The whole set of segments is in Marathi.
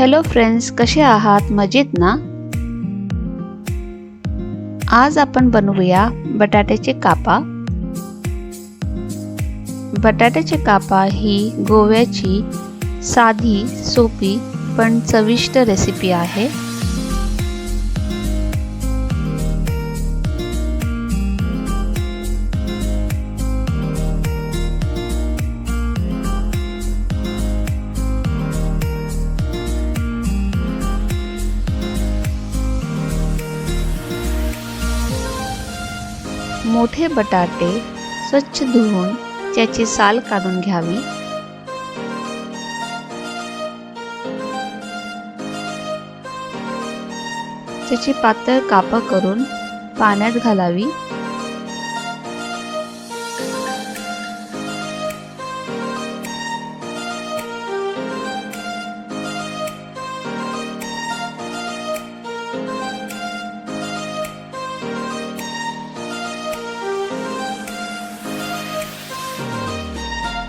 हॅलो फ्रेंड्स, कसे आहात? मजेत ना? आज आपण बनवूया बटाट्याचे कापा. बटाट्याचे कापा ही गोव्याची साधी, सोपी पण चविष्ट रेसिपी आहे. मोठे बटाटे स्वच्छ धुवून त्याची साल काढून घ्यावी. त्याची पातळ कापा करून पाण्यात घालावी.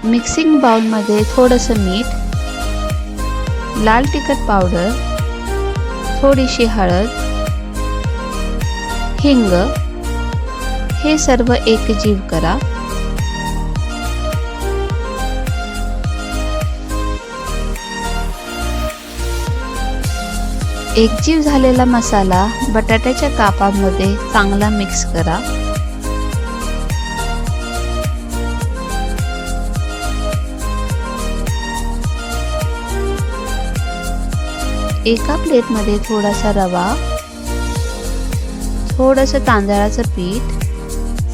मिक्सिंग बाउल मध्ये थोडंसं मीठ, लाल तिखट पावडर, थोडीशी हळद, हिंग हे सर्व एकजीव करा. एकजीव झालेला मसाला बटाट्याच्या कापामध्ये चांगला मिक्स करा. एका प्लेटमध्ये थोडासा रवा, थोडंसं तांदळाचं पीठ,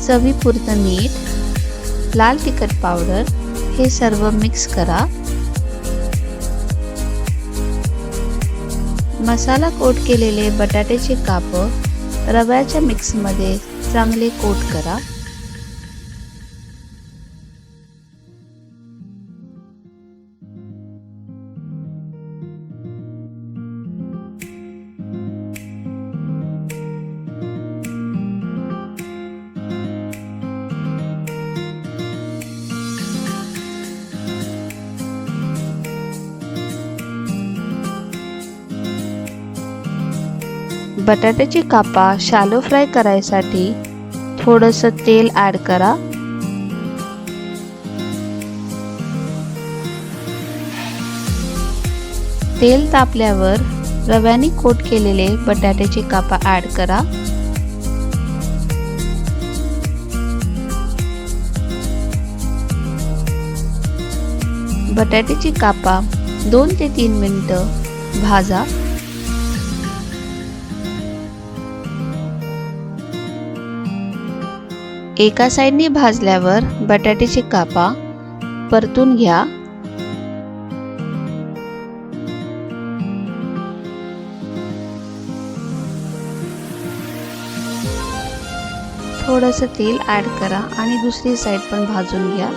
चवीपुरतं मीठ, लाल तिखट पावडर हे सर्व मिक्स करा. मसाला कोट केलेले बटाट्याचे काप रव्याच्या मिक्समध्ये चांगले कोट करा. बटाट्याची कापा शॅलो फ्राय करायसाठी थोडंसं तेल ॲड करा. तेल तापल्यावर रव्याने कोट केलेले बटाट्याची कापा ॲड करा. बटाट्याची कापा 2 ते 3 मिनिटं भाजा. एका साइडने भाजल्यावर बटाट्याचे कापा परतून घ्या. थोडंसं तेल ॲड करा आणि दुसरी साइड पण भाजून घ्या.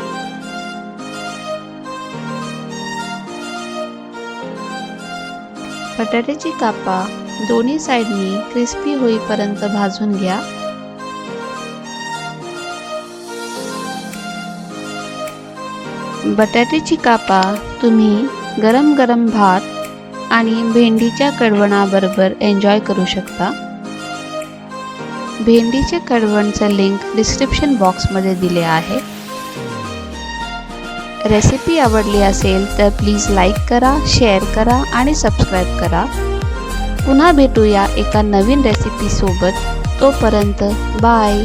बटाट्याची कापा दोन्ही साइडनी क्रिस्पी होईपर्यंत भाजून घ्या. बटाट्याची कापा तुम्ही गरम गरम भात आणि भेंडीच्या कढवणाबरोबर एन्जॉय करू शकता. भेंडीचे कढवणचं लिंक डिस्क्रिप्शन बॉक्समध्ये दिले आहे. रेसिपी आवडली असेल तर प्लीज लाईक करा, शेअर करा आणि सबस्क्राईब करा. पुन्हा भेटूया एका नवीन रेसिपी सोबत. तोपर्यंत बाय.